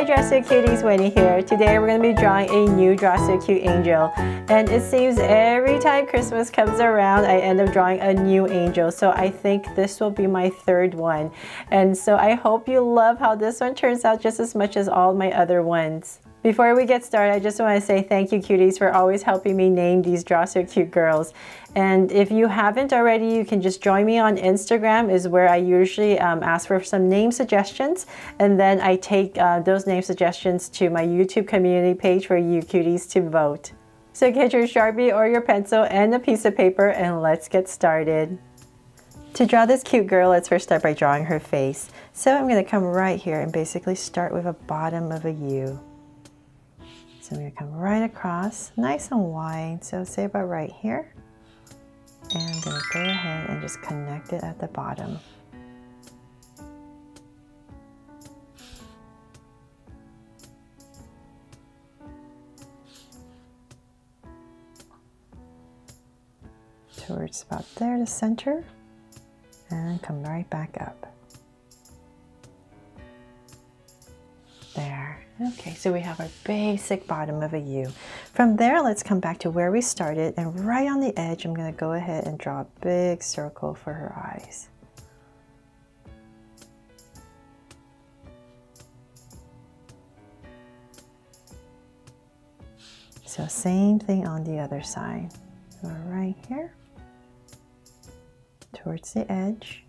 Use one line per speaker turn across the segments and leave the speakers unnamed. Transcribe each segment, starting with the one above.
Hi Draw So Cuties, Winnie here. Today we're going to be drawing a new Draw So Cute angel. And it seems every time Christmas comes around, I end up drawing a new angel. So I think this will be my third one. And so I hope you love how this one turns out just as much as all my other ones. Before we get started, I just want to say thank you, cuties, for always helping me name these Draw So Cute girls. And if you haven't already, you can just join me on Instagram, is where I usually ask for some name suggestions. And then I take those name suggestions to my YouTube community page for you cuties to vote. So get your Sharpie or your pencil and a piece of paper and let's get started. To draw this cute girl, let's first start by drawing her face. So I'm going to come right here and basically start with a bottom of a U. So I'm going to come right across, nice and wide, so say about right here. And I'm going to go ahead and just connect it at the bottom. Towards about there, the center, and come right back up. There. Okay, so we have our basic bottom of a U. From there, let's come back to where we started, and right on the edge, I'm going to go ahead and draw a big circle for her eyes. So same thing on the other side. So right here, towards the edge.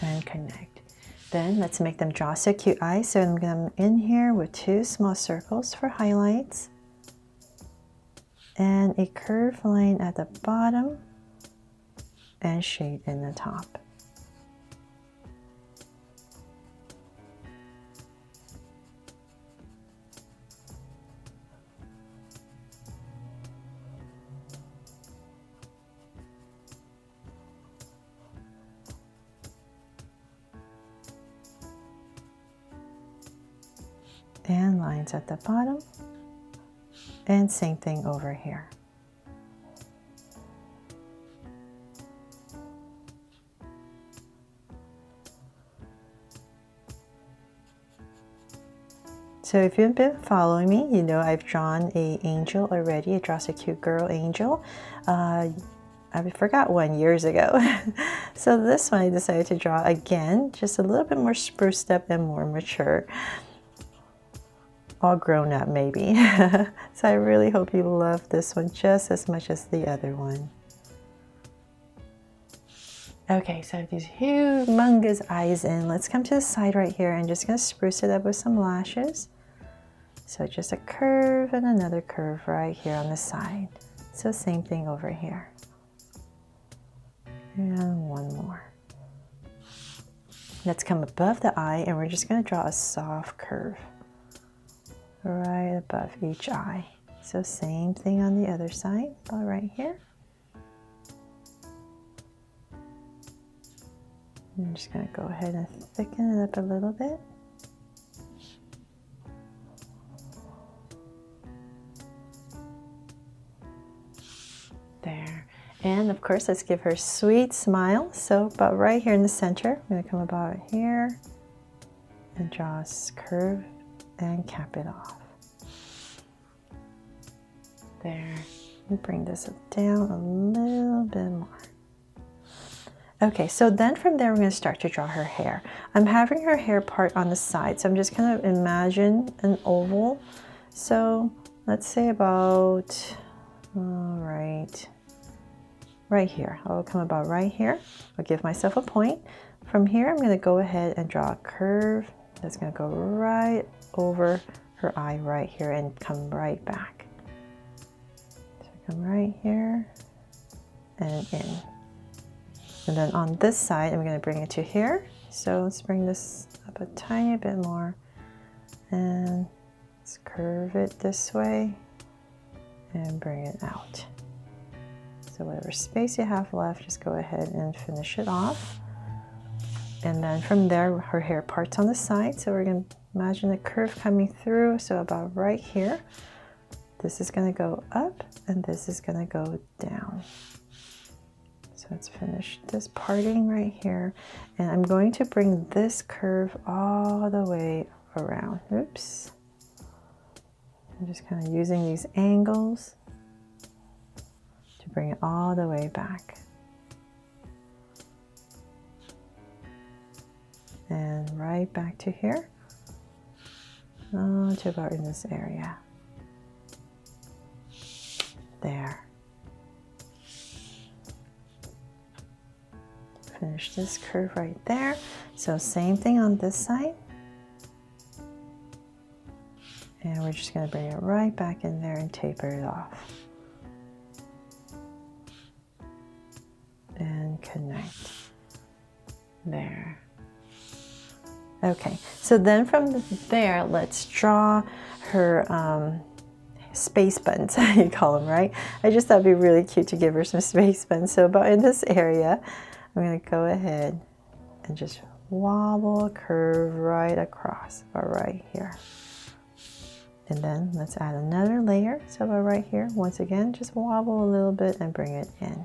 And connect. Then let's make them Draw So Cute eyes. So I'm going to in here with two small circles for highlights and a curved line at the bottom and shade in the top. And lines at the bottom, and same thing over here. So if you've been following me, you know I've drawn an angel already, a Draw So Cute girl angel. I forgot one years ago. So this one I decided to draw again, just a little bit more spruced up and more mature. All grown up maybe. So I really hope you love this one just as much as the other one. Okay, so I have these humongous eyes in. Let's come to the side right here and just gonna spruce it up with some lashes. So just a curve and another curve right here on the side. So same thing over here. And one more. Let's come above the eye and we're just gonna draw a soft curve right above each eye. So same thing on the other side, about right here. I'm just going to go ahead and thicken it up a little bit. There. And of course, let's give her a sweet smile. So about right here in the center, I'm going to come about here and draw a curve and cap it off. There. And bring this down a little bit more. Okay, so then from there we're going to start to draw her hair. I'm having her hair part on the side, so I'm just going to imagine an oval. So let's say about right here. I'll come about right here. I'll give myself a point. From here I'm going to go ahead and draw a curve that's going to go right over her eye right here and come right back. So come right here and in. And then on this side, I'm going to bring it to here. So let's bring this up a tiny bit more. And let's curve it this way and bring it out. So whatever space you have left, just go ahead and finish it off. And then from there, her hair parts on the side. So we're going to imagine a curve coming through. So about right here, this is going to go up and this is going to go down. So let's finish this parting right here. And I'm going to bring this curve all the way around. Oops. I'm just kind of using these angles to bring it all the way back. And right back to here. To about in this area. There. Finish this curve right there. So same thing on this side. And we're just going to bring it right back in there and taper it off. And connect. There. Okay, so then from there, let's draw her space buns, you call them, right? I just thought it'd be really cute to give her some space buns. So about in this area, I'm going to go ahead and just wobble, curve right across, about right here. And then let's add another layer. So about right here, once again, just wobble a little bit and bring it in.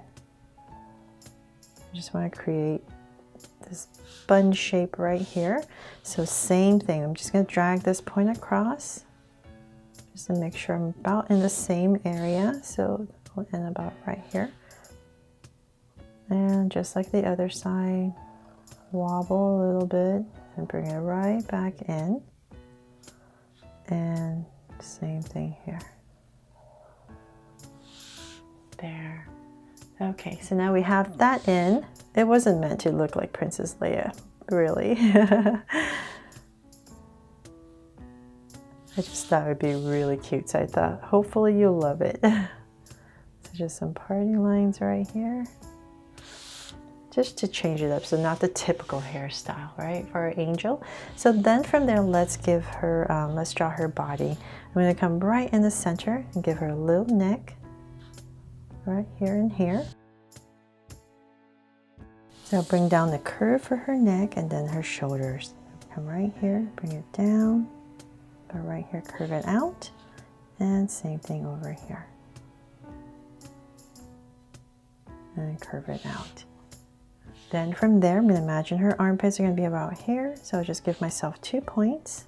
I just want to create this bun shape right here. So same thing, I'm just going to drag this point across just to make sure I'm about in the same area. So we'll end about right here. And just like the other side, wobble a little bit and bring it right back in. And same thing here. There. Okay, so now we have that in. It wasn't meant to look like Princess Leia, really. I just thought it would be really cute, so I thought hopefully you'll love it. So just some parting lines right here. Just to change it up, so not the typical hairstyle, right, for our angel. So then from there, let's give her, let's draw her body. I'm going to come right in the center and give her a little neck, right here and here. So bring down the curve for her neck and then her shoulders. Come right here, bring it down, but right here, curve it out, and same thing over here. And curve it out. Then from there, I'm going to imagine her armpits are going to be about here. So I'll just give myself 2 points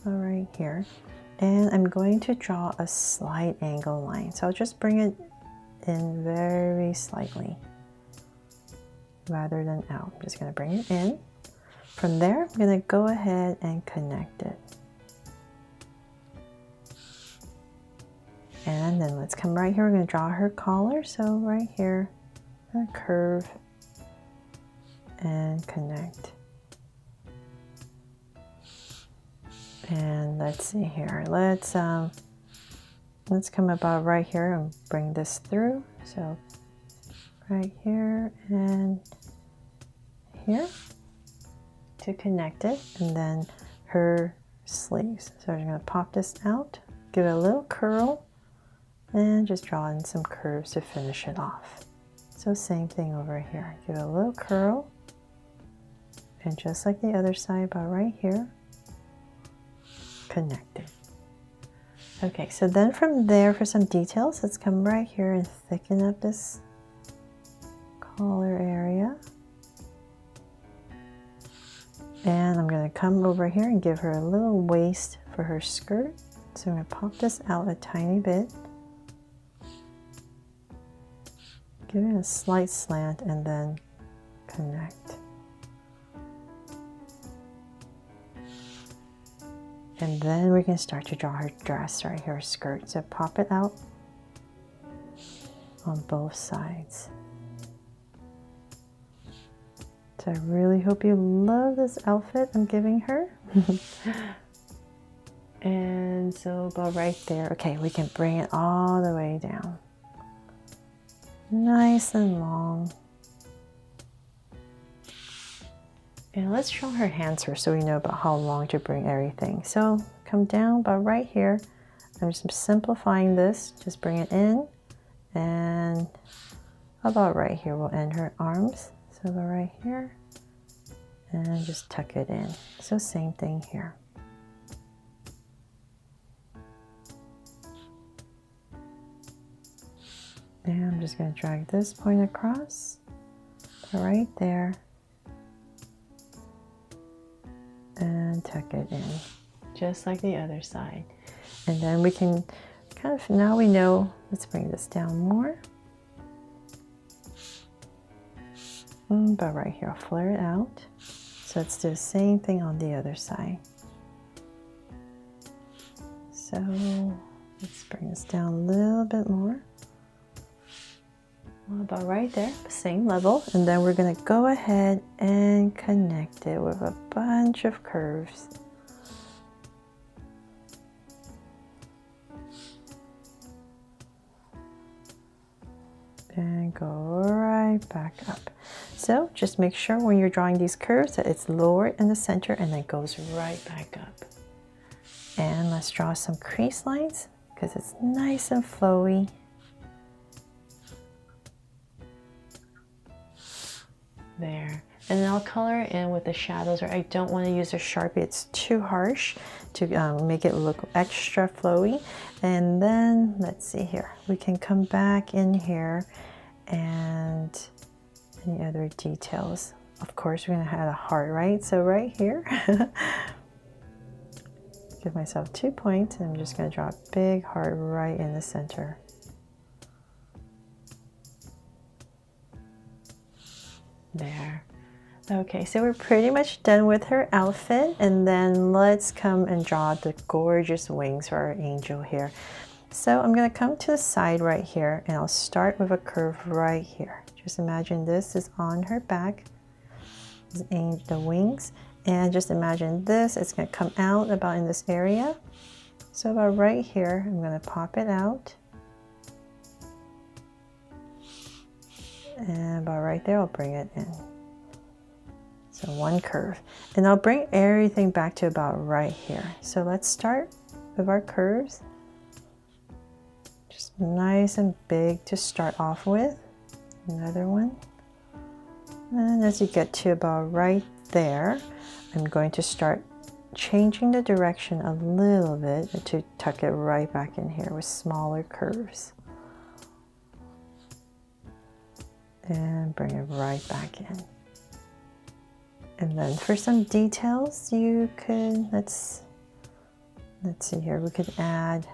right here. And I'm going to draw a slight angle line. So I'll just bring it in very slightly rather than out. I'm just going to bring it in. From there, I'm going to go ahead and connect it. And then let's come right here. We're going to draw her collar. So right here, a curve. And connect. And let's see here. Let's come about right here and bring this through. So right here and here to connect it, and then her sleeves. So I'm going to pop this out, give it a little curl, and just draw in some curves to finish it off. So same thing over here. Give it a little curl. And just like the other side, about right here, connect it. Okay, so then from there, for some details, let's come right here and thicken up this collar area. And I'm going to come over here and give her a little waist for her skirt. So I'm going to pop this out a tiny bit. Give it a slight slant and then connect. And then we can start to draw her dress right here, skirt. So pop it out on both sides. So I really hope you love this outfit I'm giving her. And so about right there. Okay, we can bring it all the way down. Nice and long. And let's draw her hands first so we know about how long to bring everything. So come down about right here. I'm just simplifying this. Just bring it in. And about right here, we'll end her arms. So about right here. And just tuck it in. So same thing here. And I'm just going to drag this point across. right there, and tuck it in, just like the other side. And then we can kind of, now we know, let's bring this down more. About right here, I'll flare it out. So let's do the same thing on the other side. So let's bring this down a little bit more. About right there, same level. And then we're going to go ahead and connect it with a bunch of curves. And go right back up. So just make sure when you're drawing these curves that it's lower in the center and then goes right back up. And let's draw some crease lines because it's nice and flowy. There. And then I'll color it in with the shadows, or I don't want to use a Sharpie, it's too harsh to make it look extra flowy. And then let's see here, we can come back in here and any other details. Of course, we're going to add a heart, right? So right here, give myself 2 points, and I'm just going to draw a big heart right in the center. There. Okay, so we're pretty much done with her outfit, and then let's come and draw the gorgeous wings for our angel here. So I'm going to come to the side right here, and I'll start with a curve right here. Just imagine this is on her back, the wings, and just imagine this, it's going to come out about in this area. So about right here, I'm going to pop it out. And about right there, I'll bring it in. So one curve. And I'll bring everything back to about right here. So let's start with our curves. Just nice and big to start off with. Another one. And as you get to about right there, I'm going to start changing the direction a little bit to tuck it right back in here with smaller curves. And bring it right back in. And then for some details, you could, let's see here, we could add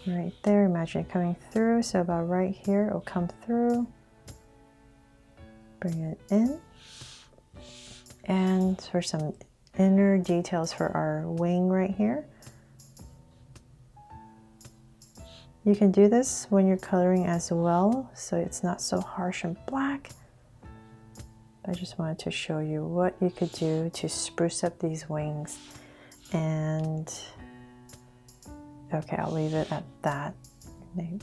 right there, imagine it coming through, so about right here, it'll come through, bring it in. And for some inner details for our wing right here, you can do this when you're coloring as well, so it's not so harsh and black. I just wanted to show you what you could do to spruce up these wings. And okay, I'll leave it at that. Maybe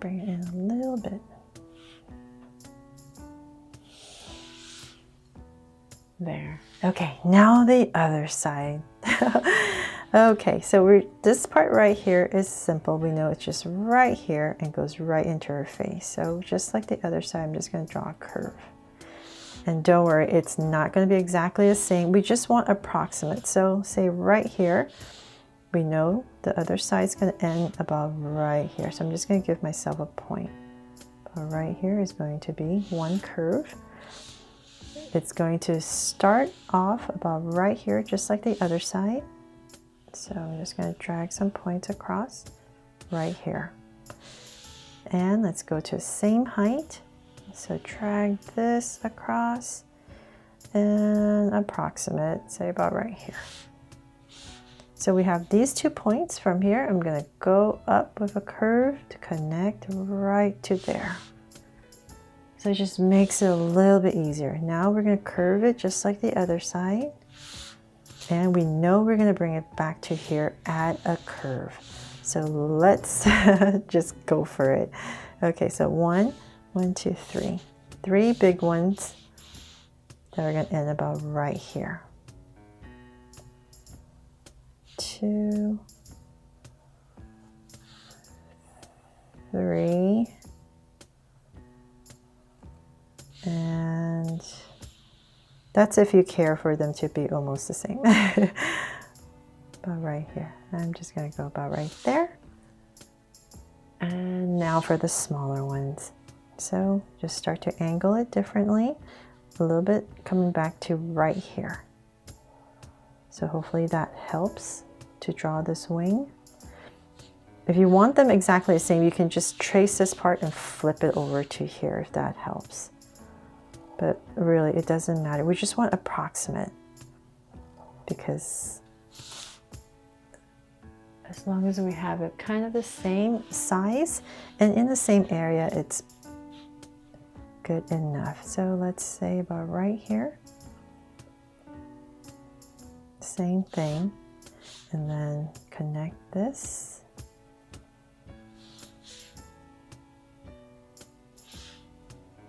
bring it in a little bit. There. Okay, now the other side. Okay, so this part right here is simple. We know it's just right here and goes right into her face. So just like the other side, I'm just going to draw a curve. And don't worry, it's not going to be exactly the same. We just want approximate. So say right here, we know the other side's going to end about right here. So I'm just going to give myself a point. About right here is going to be one curve. It's going to start off about right here, just like the other side. So I'm just going to drag some points across right here. And let's go to the same height. So drag this across and approximate, say about right here. So we have these 2 points from here. I'm going to go up with a curve to connect right to there. So it just makes it a little bit easier. Now we're going to curve it just like the other side. And we know we're going to bring it back to here at a curve. So let's just go for it. Okay, so 1, 2, 3. 3 big ones that are going to end about right here. 2, 3, and that's if you care for them to be almost the same. About right here. I'm just going to go about right there. And now for the smaller ones. So just start to angle it differently, a little bit coming back to right here. So hopefully that helps to draw this wing. If you want them exactly the same, you can just trace this part and flip it over to here if that helps. But really, it doesn't matter. We just want approximate, because as long as we have it kind of the same size and in the same area, it's good enough. So let's say about right here. Same thing. And then connect this.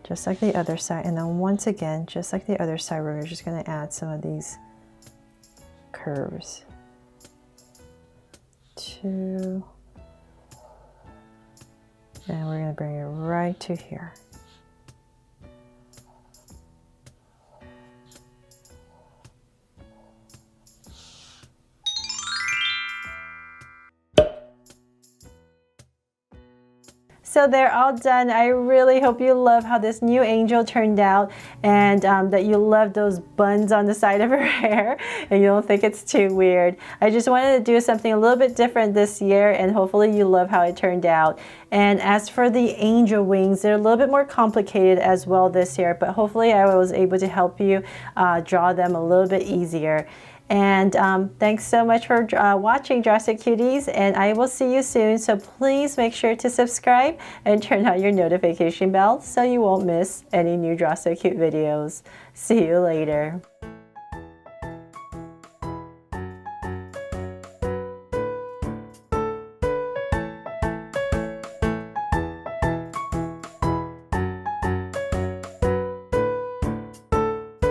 Just like the other side. And then once again, just like the other side, we're just going to add some of these curves. 2. And we're going to bring it right to here. So they're all done. I really hope you love how this new angel turned out, and that you love those buns on the side of her hair and you don't think it's too weird. I just wanted to do something a little bit different this year, and hopefully you love how it turned out. And as for the angel wings, they're a little bit more complicated as well this year, but hopefully I was able to help you draw them a little bit easier. And thanks so much for watching, Drastic Cuties, and I will see you soon. So please make sure to subscribe and turn on your notification bell so you won't miss any new Drastic Cute videos. See you later.